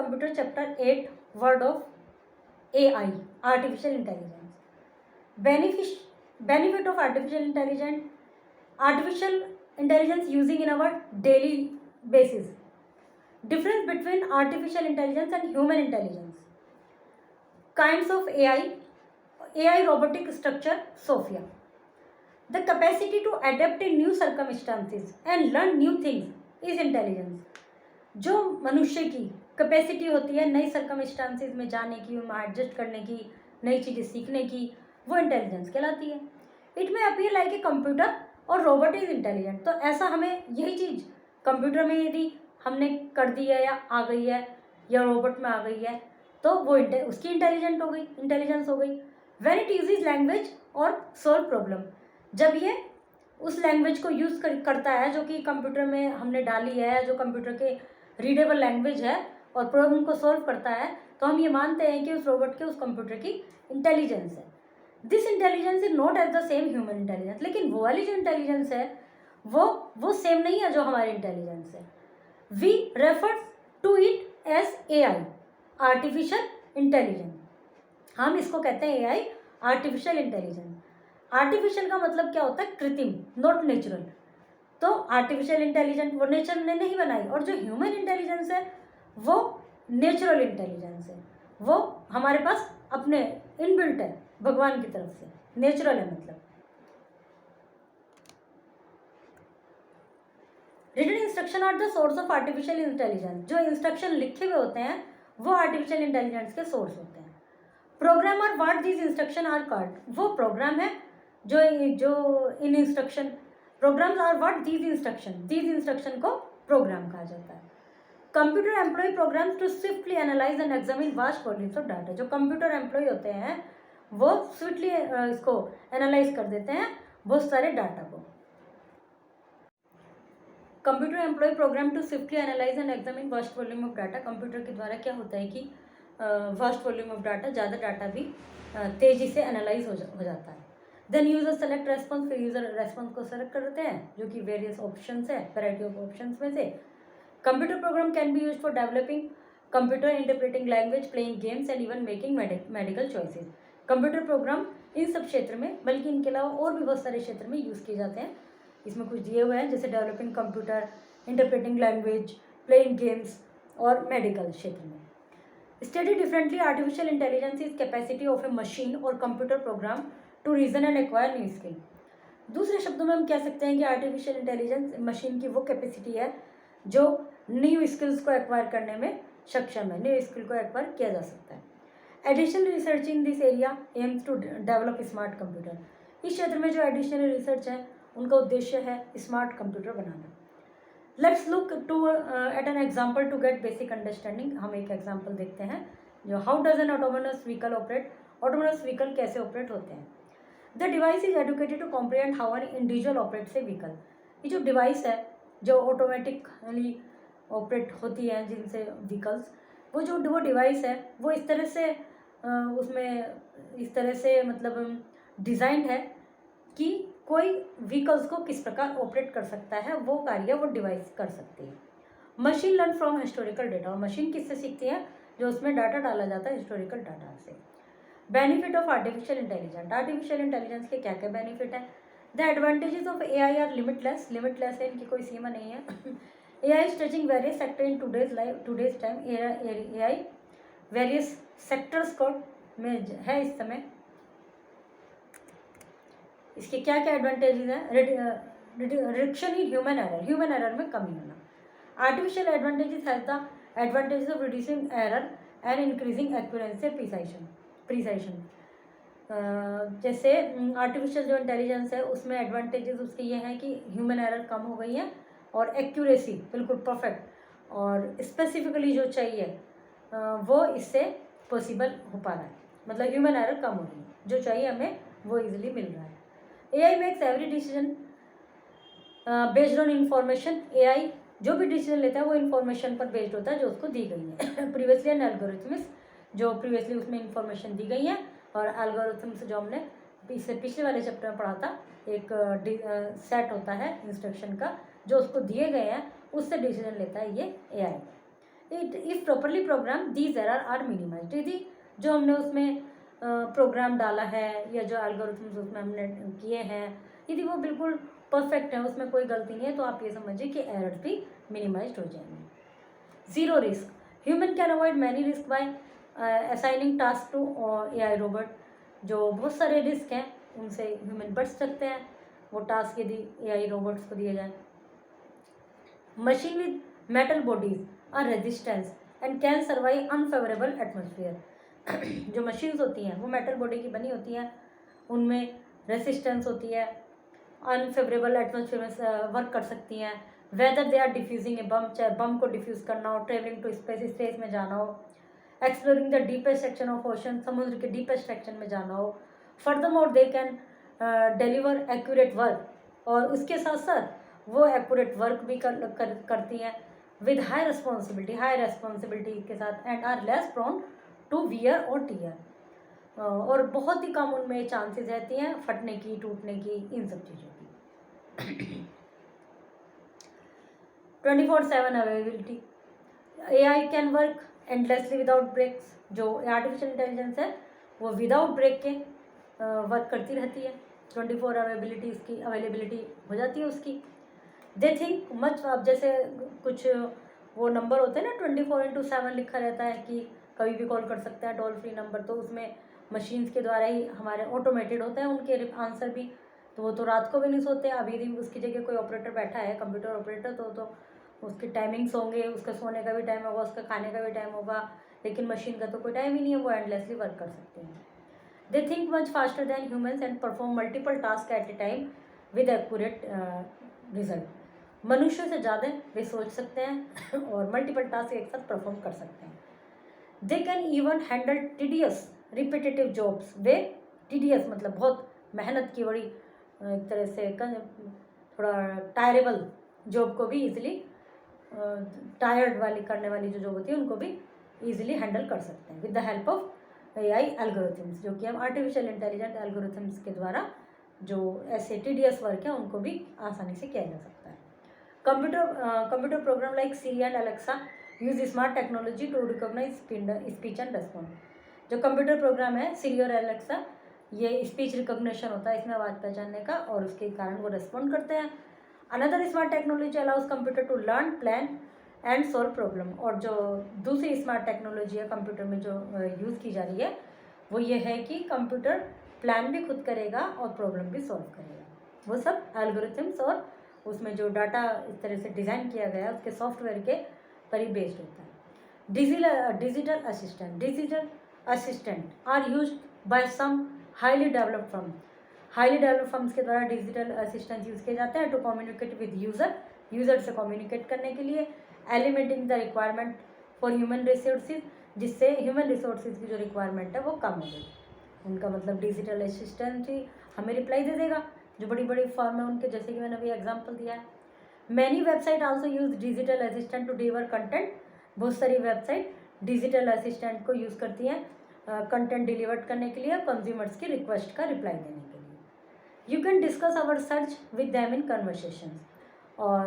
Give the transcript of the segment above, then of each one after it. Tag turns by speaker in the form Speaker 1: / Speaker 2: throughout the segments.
Speaker 1: Computer Chapter 8 Word of AI, Artificial Intelligence. Benefit of artificial intelligence using in our daily basis. Difference between artificial intelligence and human intelligence. Kinds of AI robotic structure, Sophia. The capacity to adapt in new circumstances and learn new things is intelligence. जो मनुष्य की capacity होती है नई circumstances में जाने की, उनमें एडजस्ट करने की, नई चीज़ें सीखने की, वो इंटेलिजेंस कहलाती है. इट में अपीयर लाइक ए कंप्यूटर और रोबोट इज इंटेलिजेंट. तो ऐसा हमें यही चीज़ कंप्यूटर में यदि हमने कर दी है या आ गई है या रोबोट में आ गई है तो वो उसकी इंटेलिजेंस हो गई. व्हेन इट यूजेज लैंग्वेज और सोल्व प्रॉब्लम, जब ये उस लैंग्वेज को यूज़ करता है जो कि कंप्यूटर में हमने डाली है, जो कंप्यूटर के रीडेबल लैंग्वेज है और प्रॉब्लम को सॉल्व करता है, तो हम ये मानते हैं कि उस रोबोट के, उस कंप्यूटर की इंटेलिजेंस है. This intelligence is not as the same human intelligence. लेकिन वो वाली जो इंटेलिजेंस है वो सेम नहीं है जो हमारी इंटेलिजेंस है. We refer to it as AI, artificial intelligence. हम इसको कहते हैं AI, आर्टिफिशियल इंटेलिजेंस. आर्टिफिशियल का मतलब क्या होता है? कृत्रिम, नॉट नेचुरल. तो आर्टिफिशियल इंटेलिजेंस वो नेचर ने नहीं बनाई, और जो ह्यूमन इंटेलिजेंस है वो नेचुरल इंटेलिजेंस है. वो हमारे पास अपने इनबिल्ट है भगवान की तरफ से, नेचुरल है. मतलब written instruction are the source of artificial intelligence. जो इंस्ट्रक्शन लिखे हुए होते हैं वो आर्टिफिशियल इंटेलिजेंस के सोर्स होते हैं. Program are what these instruction are called. वो प्रोग्राम है जो इन instruction, programs are what these instruction को प्रोग्राम कहा जाता है. Computer employ programs to swiftly analyse and examine vast volumes of data. जो कंप्यूटर एम्प्लॉय होते हैं वो स्विफ्टली इसको एनालाइज कर देते हैं बहुत सारे डाटा को. Computer employ program to swiftly analyse and examine vast volume of data. Computer के द्वारा क्या होता है कि वास्ट वॉल्यूम ऑफ डाटा, ज़्यादा डाटा भी तेज़ी से एनालाइज हो जाता है. Then user select response. फिर यूजर रेस्पॉन्स को सेलेक्ट करते हैं जो कि वेरियस ऑप्शंस है, वैरायटी ऑफ ऑप्शंस में से. Computer program can be use for developing computer, interpreting language, playing games and even making medical choices. Computer program इन सब क्षेत्र में, बल्कि इनके अलावा और भी बहुत सारे क्षेत्र में यूज़ किए जाते हैं. इसमें कुछ दिए हुए हैं जैसे developing computer, interpreting language, playing games और मेडिकल क्षेत्र में. Study differently. Artificial intelligence is capacity of a machine और computer program to reason and acquire new skill. दूसरे शब्दों में हम कह सकते हैं कि आर्टिफिशियल इंटेलिजेंस मशीन की वो कैपेसिटी है जो न्यू स्किल्स को एक्वायर करने में सक्षम है, न्यू स्किल को एक्वायर किया जा सकता है. Additional research in this area aims to develop smart computer. इस क्षेत्र में जो एडिशनल रिसर्च है उनका उद्देश्य है स्मार्ट कंप्यूटर बनाना. Let's look to at an example to get basic understanding. हम एक एग्जाम्पल देखते हैं जो how does an autonomous vehicle operate. Autonomous vehicle कैसे ऑपरेट होते हैं. The device is educated to comprehend how an individual operates a vehicle. ये जो डिवाइस है जो ऑटोमेटिकली ऑपरेट होती है जिनसे व्हीकल्स, वो डिवाइस है वो इस तरह से उसमें इस तरह से मतलब डिज़ाइंड है कि कोई व्हीकल्स को किस प्रकार ऑपरेट कर सकता है, वो कार्य वो डिवाइस कर सकती है. Machine learn from historical data. और मशीन किससे सीखती है? जो उसमें डाटा डाला जाता है हिस्टोरिकल डाटा से. Benefit of artificial intelligence. Artificial intelligence के क्या क्या बेनिफिट है? The advantages of AI are limitless. Limitless है, इनकी कोई सीमा नहीं है. AI is touching various sector in today's time. AI various sectors को में है इस समय. इसके क्या क्या एडवांटेजेस हैं? रिडक्शन इन ह्यूमन एरर में कमी होना. Artificial advantages has the advantages of reducing error and increasing accuracy precision. जैसे आर्टिफिशियल जो इंटेलिजेंस है उसमें एडवांटेजेस उसके ये हैं कि ह्यूमन एरर कम हो गई है और एक्यूरेसी बिल्कुल परफेक्ट और स्पेसिफिकली जो चाहिए वो इससे पॉसिबल हो पा रहा है. मतलब ह्यूमन एरर कम हो रही है, जो चाहिए हमें वो इजीली मिल रहा है. AI makes every decision based on information. AI जो भी डिसीजन लेता है वो इन्फॉर्मेशन पर बेस्ड होता है जो उसको दी गई है. प्रीवियसली एन एल्गोरिथम्स, जो प्रीवियसली उसमें इन्फॉर्मेशन दी गई है, और एल्गोरिथम्स जो हमने पिछले वाले चैप्टर में पढ़ा था, एक सेट होता है इंस्ट्रक्शन का जो उसको दिए गए हैं, उससे डिसीजन लेता है ये AI. If properly program these error are minimized. यदि जो हमने उसमें प्रोग्राम डाला है या जो एल्गोरिथम्स उसमें हमने किए हैं यदि वो बिल्कुल परफेक्ट है, उसमें कोई गलती नहीं है, तो आप ये समझिए कि एरर्स भी मिनिमाइज्ड हो जाएंगे। Zero risk, human can avoid many risk by assigning task to AI robot. जो बहुत सारे रिस्क हैं उनसे ह्यूमन बच सकते हैं वो टास्क यदि AI रोबोट्स को दिए जाए। Machine with metal bodies are resistance and can survive unfavourable atmosphere. जो मशीन्स होती हैं वो मेटल बॉडी की बनी होती हैं, उनमें रेसिस्टेंस होती है, अनफेवरेबल एटमोसफियर में वर्क कर सकती हैं। वेदर दे आर डिफ्यूजिंग ए बम, चाहे बम को डिफ्यूज़ करना हो, ट्रेवलिंग टू स्पेस, स्पेस में जाना हो, exploring the deepest section of ocean, समुद्र के डीपेस्ट सेक्शन में जाना हो। Furthermore they can deliver accurate work, और उसके साथ साथ वो एक्यूरेट वर्क भी करती हैं विद हाई रेस्पॉन्सिबिलिटी के साथ, and are less prone to wear और टीयर, और बहुत ही कम उनमें चांसेस रहती हैं फटने की, टूटने की, इन सब चीज़ों की। 24/7 availability, AI can work endlessly without breaks. जो आर्टिफिशियल इंटेलिजेंस है वो विदाउट ब्रेक के वर्क करती रहती है। 24 अवेलेबिलिटी उसकी अवेलेबिलिटी हो जाती है उसकी। दे थिंक मच, अब जैसे कुछ वो नंबर होते हैं ना 24/7 लिखा रहता है कि कभी भी कॉल कर सकते हैं, टोल फ्री नंबर, तो उसमें मशीन्स के द्वारा ही हमारे ऑटोमेटेड होते हैं उनके आंसर भी, तो वो तो रात को भी नहीं सोते। अभी भी उसकी जगह कोई ऑपरेटर बैठा है, कंप्यूटर ऑपरेटर, तो उसकी टाइमिंग्स होंगे, उसका सोने का भी टाइम होगा, उसका खाने का भी टाइम होगा, लेकिन मशीन का तो कोई टाइम ही नहीं है, वो एंडलेसली वर्क कर सकते हैं। They think much faster than humans and perform multiple task at A time with accurate result. मनुष्य से ज़्यादा वे सोच सकते हैं और मल्टीपल टास्क एक साथ परफॉर्म कर सकते हैं। They can even handle tedious repetitive jobs. Way tedious मतलब बहुत मेहनत की, बड़ी एक तरह से थोड़ा टायरेबल जॉब को भी इजीली, टायर्ड वाली करने वाली जो जॉब होती है उनको भी इजीली हैंडल कर सकते हैं with the help of AI algorithms, जो कि हम आर्टिफिशियल इंटेलिजेंट एल्गोरिथम्स के द्वारा जो ऐसे टीडियस वर्क है उनको भी आसानी से किया जा सकता है। Computer program like Siri and Alexa use smart technology to recognise speech and respond. जो कंप्यूटर प्रोग्राम है Siri और Alexa, ये स्पीच रिकॉग्निशन होता है इसमें आवाज़ पहचानने का, और उसके कारण वो रेस्पॉन्ड करते हैं। Another smart technology allows computer to learn, plan and solve problem. और जो दूसरी स्मार्ट टेक्नोलॉजी है कंप्यूटर में जो यूज़ की जा रही है वो ये है कि कंप्यूटर प्लान भी खुद करेगा और प्रॉब्लम भी सॉल्व करेगा। वो सब एल्गोरिथम्स और उसमें जो डाटा इस तरह से डिज़ाइन किया गया है उसके सॉफ्टवेयर के पर ही बेस्ड होता है। Digital assistant are used by some highly developed firms के द्वारा डिजिटल असिस्टेंट यूज़ किए जाते हैं टू कम्युनिकेट विद यूज़र से कम्युनिकेट करने के लिए, eliminating the requirement for human resources, जिससे ह्यूमन रिसोर्सेज की जो रिक्वायरमेंट है वो कम हो गई। उनका मतलब डिजिटल असिस्टेंट ही हमें रिप्लाई दे देगा, जो बड़ी बड़ी फर्म है उनके, जैसे कि मैंने अभी एग्जांपल दिया है। Many website also use digital assistant to deliver content. बहुत सारी वेबसाइट डिजिटल असिस्टेंट को यूज़ करती हैं कंटेंट डिलीवर करने के लिए, कंज्यूमर्स की रिक्वेस्ट का रिप्लाई देने के लिए। You can discuss our search with them in conversation, और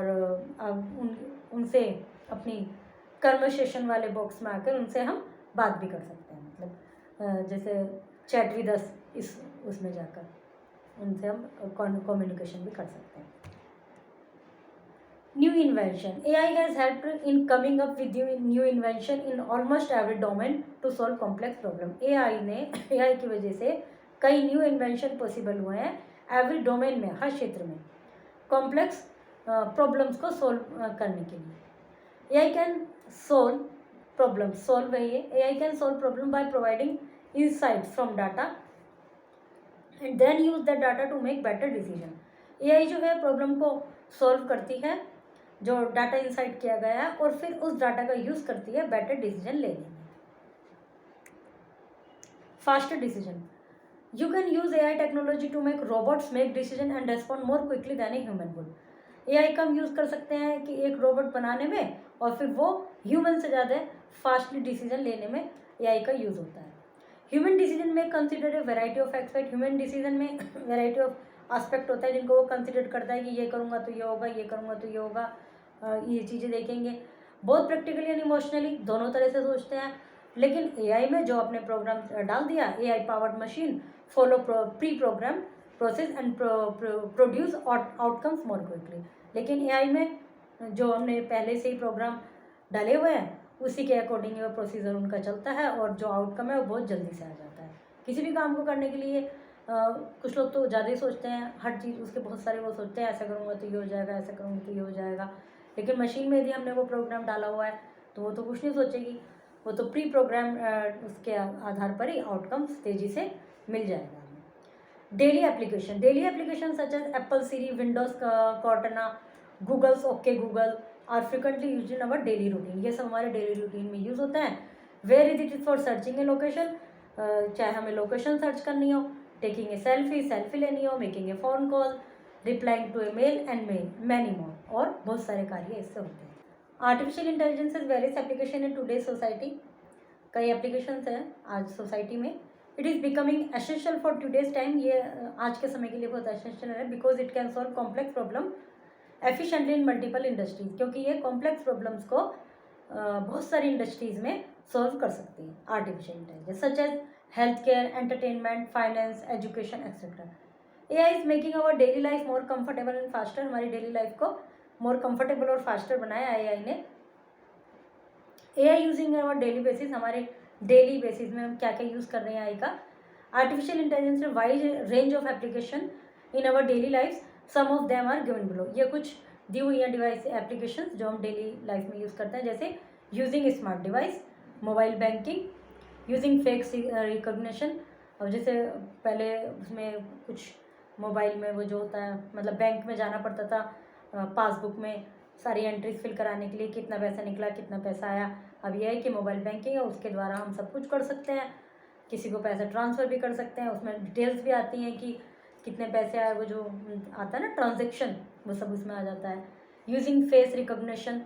Speaker 1: उनसे अपनी कन्वर्सेशन वाले बॉक्स में आकर उनसे हम बात भी कर सकते हैं, मतलब जैसे चैट विद अस, इस उसमें जाकर उनसे हम कम्युनिकेशन भी कर सकते हैं। New invention, AI has helped in coming up with new invention in almost every domain to solve complex problem. AI की वजह से कई न्यू इन्वेंशन पॉसिबल हुए हैं एवरी डोमेन में, हर क्षेत्र में कॉम्प्लेक्स प्रॉब्लम्स को सॉल्व करने के लिए। AI can solve problem, solve है ये, AI can solve problem by providing insights from data and then use that data to make better decision। AI जो है प्रॉब्लम को सॉल्व करती है जो डाटा इंसाइट किया गया है, और फिर उस डाटा का यूज़ करती है बेटर डिसीजन लेने में। Faster decision, you can use AI technology to make robots make decision and respond more quickly than a human would. AI का हम यूज़ कर सकते हैं कि एक रोबोट बनाने में, और फिर वो ह्यूमन से ज़्यादा फास्टली डिसीजन लेने में AI का यूज़ होता है। ह्यूमन डिसीजन में consider a variety of expect. Human decision में वेराइटी ऑफ एस्पेक्ट होता है जिनको वो कंसिडर करता है कि ये करूँगा तो ये होगा, ये करूँगा तो ये होगा, ये चीज़ें देखेंगे। बहुत प्रैक्टिकली एंड इमोशनली दोनों तरह से सोचते हैं। लेकिन एआई में जो आपने प्रोग्राम डाल दिया, AI powered machine follow pre program process and produce outcomes more quickly. लेकिन एआई में जो हमने पहले से ही प्रोग्राम डाले हुए हैं उसी के अकॉर्डिंग वो प्रोसीजर उनका चलता है और जो आउटकम है वो बहुत जल्दी से आ जाता है। किसी भी काम को करने के लिए कुछ लोग तो ज़्यादा ही सोचते हैं, हर चीज़ उसके बहुत सारे वो सोचते हैं ऐसा करूँगा तो ये हो जाएगा, ऐसा करूँगा तो ये हो जाएगा। लेकिन मशीन में यदि हमने वो प्रोग्राम डाला हुआ है तो वो तो कुछ नहीं सोचेगी, वो तो प्री प्रोग्राम उसके आधार पर ही आउटकम्स तेज़ी से मिल जाएगा। Daily application such as Apple Siri, Windows Cortana, Google's okay Google are frequently use in our daily routine. ये सब हमारे डेली रूटीन में यूज़ होते हैं। Where is it for searching a location, चाहे हमें लोकेशन सर्च करनी हो, टेकिंग ए सेल्फी लेनी हो, making a phone call, replying to a mail and many more, और बहुत सारे कार्य इससे होते हैं। Artificial intelligence is various application in today society. कई एप्लीकेशंस हैं आज सोसाइटी में। It is becoming essential for today's time. ये आज के समय के लिए बहुत एसेंशियल है because it can solve complex problem efficiently in multiple industries. क्योंकि ये कॉम्प्लेक्स प्रॉब्लम्स को बहुत सारी इंडस्ट्रीज़ में सॉल्व कर सकती है artificial intelligence, such as health care, entertainment, finance, education etcetera. AI is making our daily life more comfortable and faster. हमारी डेली लाइफ को मोर कंफर्टेबल और फास्टर बनाया एआई ने। AI using our daily basis, हमारे daily basis में हम क्या क्या यूज़ कर रहे हैं एआई का। आर्टिफिशियल इंटेलिजेंस में wide range of application in our daily life, some of them are given below. ये कुछ दी हुई हैं डिवाइस एप्लीकेशन जो हम डेली लाइफ में यूज़ करते हैं, जैसे using smart device, mobile banking, using face recognition. और जैसे पहले उसमें कुछ मोबाइल में वो जो होता है, मतलब बैंक में जाना पड़ता था पासबुक में सारी एंट्रीज फिल कराने के लिए, कितना पैसा निकला, कितना पैसा आया। अब यह है कि मोबाइल बैंकिंग है, उसके द्वारा हम सब कुछ कर सकते हैं। किसी को पैसा ट्रांसफ़र भी कर सकते हैं, उसमें डिटेल्स भी आती हैं कि कितने पैसे आए, वो जो आता है ना ट्रांजेक्शन, वो सब उसमें आ जाता है। यूजिंग फेस रिकॉग्निशन,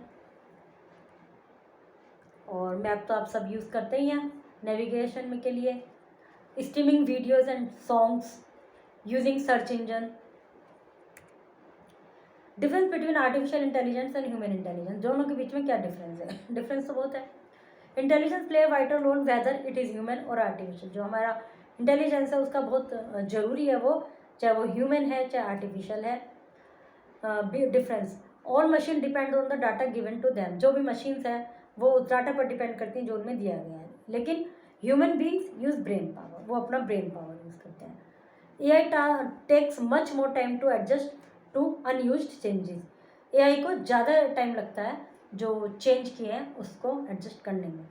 Speaker 1: और मैप तो आप सब यूज़ करते ही हैं नेविगेशन में के लिए। Streaming videos and songs, using search engine. Difference between artificial intelligence and human intelligence, दोनों के बीच में क्या डिफरेंस है? डिफरेंस तो बहुत है। Intelligence play vital role whether it is human और आर्टिफिशियल। जो हमारा इंटेलिजेंस है उसका बहुत ज़रूरी है, वो चाहे वो ह्यूमन है चाहे आर्टिफिशियल है। Difference, all machine depend on the data given to them. जो भी मशीन्स हैं वो उस डाटा पर डिपेंड करती हैं जो उनमें दिया गया है। लेकिन human beings use brain power, वो अपना ब्रेन पावर यूज़ करते हैं। AI takes much more time to adjust to unused changes. AI को ज़्यादा टाइम लगता है जो चेंज किए हैं उसको एडजस्ट करने में।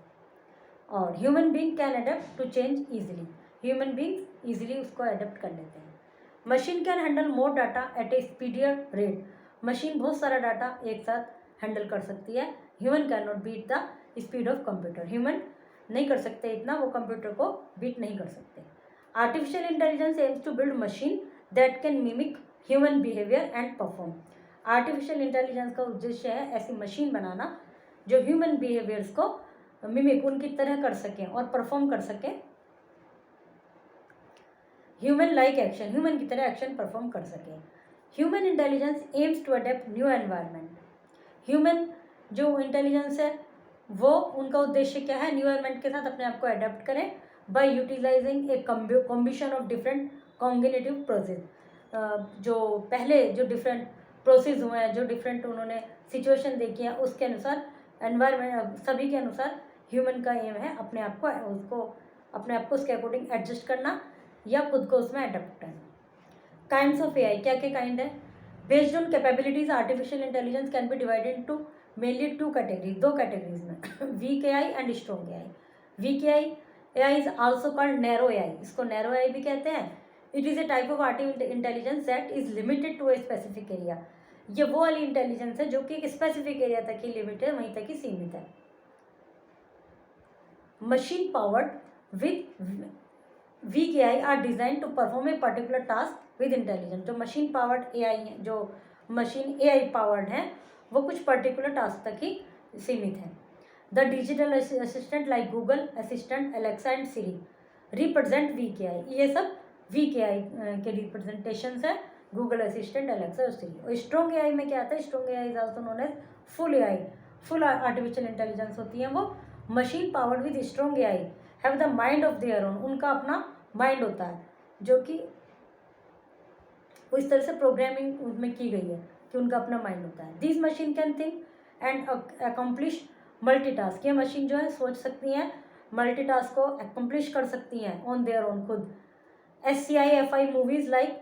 Speaker 1: और human being can adapt to change easily, human beings easily उसको एडेप्ट कर लेते हैं। Machine can handle more data at a speedier rate. Machine बहुत सारा डाटा एक साथ हैंडल कर सकती है। Human can not beat the speed of computer, human नहीं कर सकते इतना, वो कंप्यूटर को बीट नहीं कर सकते। Artificial intelligence aims to build machine that can mimic human behaviour and perform. Artificial intelligence का उद्देश्य है ऐसी मशीन बनाना जो ह्यूमन बिहेवियर्स को मिमिक, उनकी तरह कर सकें और परफॉर्म कर सकें। ह्यूमन लाइक एक्शन, ह्यूमन की तरह एक्शन परफॉर्म कर सकें। Human intelligence aims to adapt new environment. Human जो इंटेलिजेंस है वो, उनका उद्देश्य क्या है? न्यू एनवायरनमेंट के साथ अपने आप को अडेप्ट करें by utilising a combination of different cognitive process. जो पहले जो डिफरेंट प्रोसेस हुए हैं, जो डिफरेंट उन्होंने सिचुएशन देखी है, उसके अनुसार एनवायरनमेंट सभी के अनुसार ह्यूमन का एम है अपने आप को उसके अकॉर्डिंग एडजस्ट करना या खुद को उसमें अडेप्ट करना। काइंड्स ऑफ एआई, क्या क्या काइंड है? Based on capabilities artificial intelligence can be divided into mainly two categories, दो कैटेगरीज में, weak AI and strong AI. Weak AI is also called narrow AI, इसको नैरो एआई भी कहते हैं। It is a type of artificial intelligence that is limited to a specific area. ये वो वाली intelligence है जो कि एक स्पेसिफिक एरिया तक ही लिमिटेड है, वहीं तक ही सीमित है। Machine powered with weak AI are design to perform a particular task with intelligence. जो मशीन पावर्ड एआई है, जो मशीन एआई पावर्ड है, वो कुछ पर्टिकुलर टास्क तक ही सीमित है। The digital assistant like Google assistant, Alexa and Siri represent weak AI. ये सब वीक एआई के रिप्रेजेंटेशन है, गूगल असिस्टेंट, एलेक्सा और सिरी। और स्ट्रॉन्ग एआई में क्या आता है? Strong AI is also known as full AI. Full artificial intelligence होती हैं वो machine powered with strong AI have the mind of their own, उनका अपना माइंड होता है जो कि वो इस तरह से प्रोग्रामिंग उसमें की गई है कि उनका अपना माइंड होता है। This machine can think and accomplish multitask, ये मशीन जो है सोच सकती हैं, मल्टीटास्क को अकम्प्लिश कर सकती हैं ऑन देयर ओन खुद। SCI-FI movies like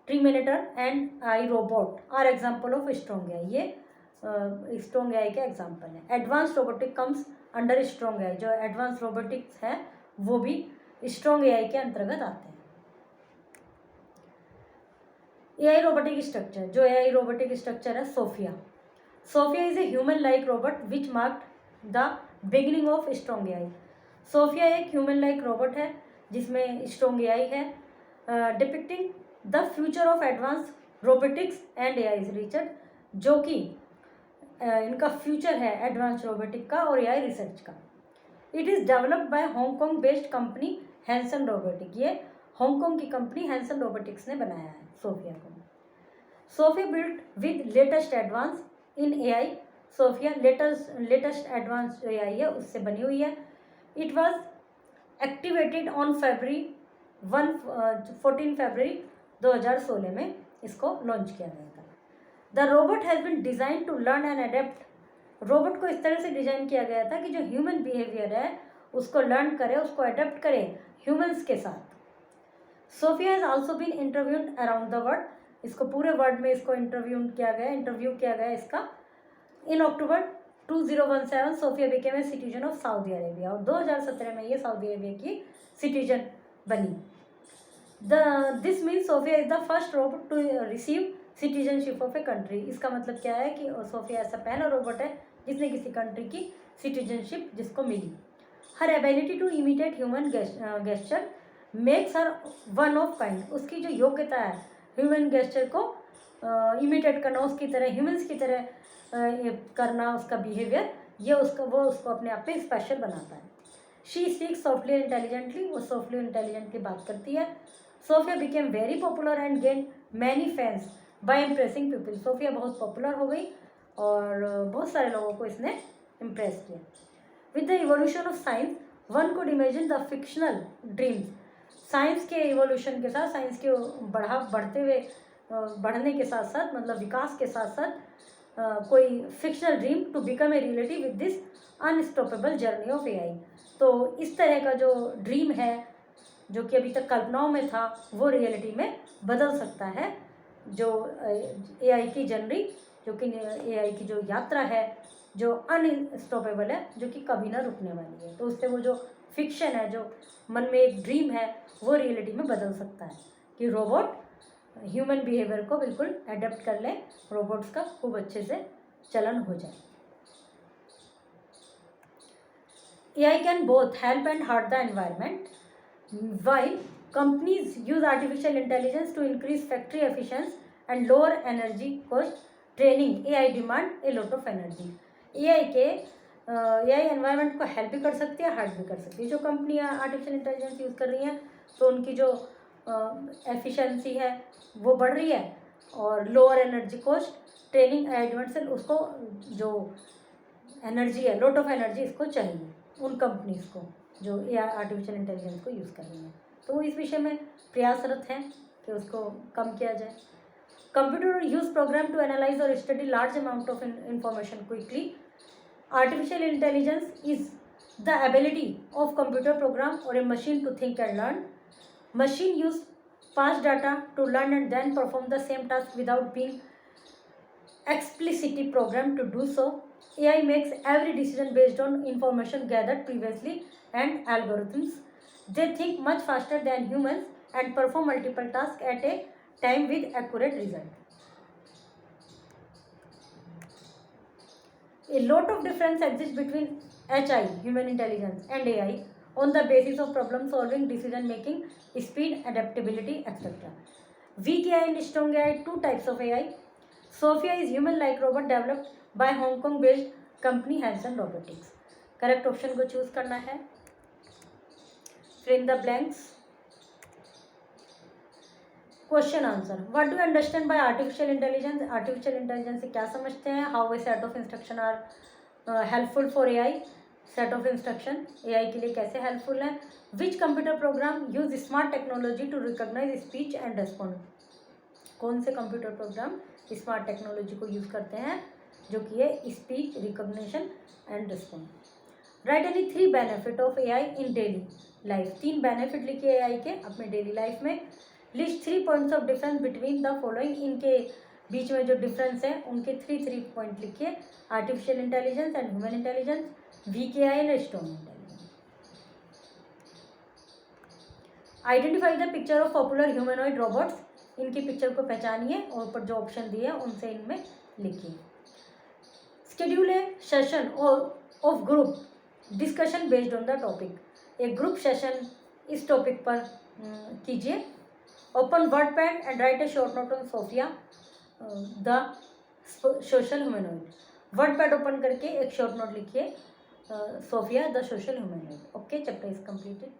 Speaker 1: Terminator and I robot are example of strong AI, ये स्ट्रॉन्ग एआई के एग्जाम्पल हैं। Advance robotic comes under strong AI, जो एडवांस रोबोटिक्स है वो भी स्ट्रॉन्ग एआई के अंतर्गत आते हैं। एआई रोबोटिक स्ट्रक्चर, जो एआई रोबोटिक स्ट्रक्चर है Sophia. Sophia is a human like robot which marked the beginning of strong AI. Sophia एक ह्यूमन लाइक रोबोट है जिसमें स्ट्रॉन्ग एआई है, depicting the future of advance robotics and AI research, जो कि इनका future है advance robotic का और एआई रिसर्च का। It is developed by Hong Kong based company Hanson robotic, ये हांगकांग की कंपनी हैंसन रोबोटिक्स ने बनाया है सोफिया को। Sophia built with latest advance in AI, Sophia latest advance AI है उससे बनी हुई है। It was activated on February 14 फरवरी 2016 में इसको लॉन्च किया गया था। The robot has been design to learn and adapt, robot को इस तरह से डिज़ाइन किया गया था कि जो ह्यूमन बिहेवियर है उसको लर्न करे, उसको अडेप्ट करे ह्यूमंस के साथ। Sophia has also been interviewed around the world, इसको पूरे वर्ल्ड में इसको इंटरव्यू किया गया इसका। In October 2017 Sophia became a citizen of Saudi Arabia, और 2017 में ये सऊदी अरेबिया की सिटीजन बनी। This means Sophia is the first robot to receive citizenship of a country, इसका मतलब क्या है कि सोफिया ऐसा पहला रोबोट है जिसने किसी कंट्री की सिटीजनशिप जिसको मिली। हर ability to imitate human gesture makes her one of kind, उसकी जो योग्यता है ह्यूमन गेस्चर को इमिटेट करना, उसकी तरह ह्यूमंस की तरह करना, उसका बिहेवियर, ये उसको अपने आप में स्पेशल बनाता है। शी स्पीक्स सॉफ्टली इंटेलिजेंटली, वो सॉफ्टली इंटेलिजेंटली बात करती है। Sophia became very popular and gain many fans by impressing people, Sophia बहुत पॉपुलर हो गई और बहुत सारे लोगों को इसने इम्प्रेस किया। With the evolution of science one could imagine the fictional dreams, science के इवोल्यूशन के साथ, साइंस के बढ़ने के साथ साथ, मतलब विकास के साथ साथ कोई fictional dream to become a reality with this unstoppable journey of AI, तो इस तरह का जो ड्रीम है जो कि अभी तक कल्पनाओं में था वो रियलिटी में बदल सकता है। जो एआई की जर्नी, जो कि एआई की जो यात्रा है जो अनस्टॉपेबल है, जो कि कभी ना रुकने वाली है, तो उससे वो जो फिक्शन है, जो मन में एक ड्रीम है, वो रियलिटी में बदल सकता है कि रोबोट ह्यूमन बिहेवियर को बिल्कुल अडेप्ट कर लें, रोबोट्स का खूब अच्छे से चलन हो जाए। AI can both help and hurt the environment. While companies use artificial intelligence to increase factory efficiency and lower energy cost, training AI demand a lot of energy. AI environment को help भी कर सकती है, hurt भी कर सकती है। जो कंपनियां आर्टिफिशियल इंटेलिजेंस यूज़ कर रही हैं तो उनकी जो एफिशिएंसी है वो बढ़ रही है और lower energy cost, training AI demand से उसको जो एनर्जी है, लॉट ऑफ एनर्जी इसको चाहिए उन कंपनीज़ को जो AI आर्टिफिशियल इंटेलिजेंस को यूज़ कर रही हैं, तो वो इस विषय में प्रयासरत हैं कि उसको कम किया जाए। Computer use program to analyse और study large amount of information quickly. Artificial intelligence is the ability of computer program और a machine to think and learn. Machine use past data to learn and then perform the same task without being explicitly programmed to do so. AI makes every decision based on information gathered previously and algorithms. They think much faster than humans and perform multiple tasks at a time with accurate result. A lot of difference exists between HI, human intelligence, and AI on the basis of problem solving, decision making, speed, adaptability, etc. Weak AI and strong AI, two types of AI. Sophia is human-like robot developed by Hong Kong-based company Hanson Robotics. Correct option को choose करना है. Fill in the blanks. Question answer. What do you understand by artificial intelligence? Artificial intelligence से क्या समझते हैं? How a set of instruction are helpful for AI, set of instruction AI के लिए कैसे हेल्पफुल है। Which computer program use smart technology to recognise speech and respond, कौन से कंप्यूटर प्रोग्राम स्मार्ट टेक्नोलॉजी को यूज़ करते हैं जो कि है speech recognition and respond. Write any 3 benefit of AI in daily life, 3 benefit लिखिए एआई के अपने डेली लाइफ में। List 3 points of difference between the following, इनके बीच में जो डिफरेंस है उनके 3 पॉइंट लिखिए। Artificial intelligence and human intelligence, week AI and strong intelligence. Identify the picture of popular humanoid robots, इनकी पिक्चर को पहचानिए और ऊपर जो ऑप्शन दिए हैं उनसे इनमें लिखिए। Schedule a session of group discussion based on the topic, एक ग्रुप सेशन इस टॉपिक पर कीजिए। Open WordPad and write a short note on Sophia the social humanoid, WordPad open करके एक शॉर्ट नोट लिखिए Sophia the social humanoid. Okay, chapter is completed.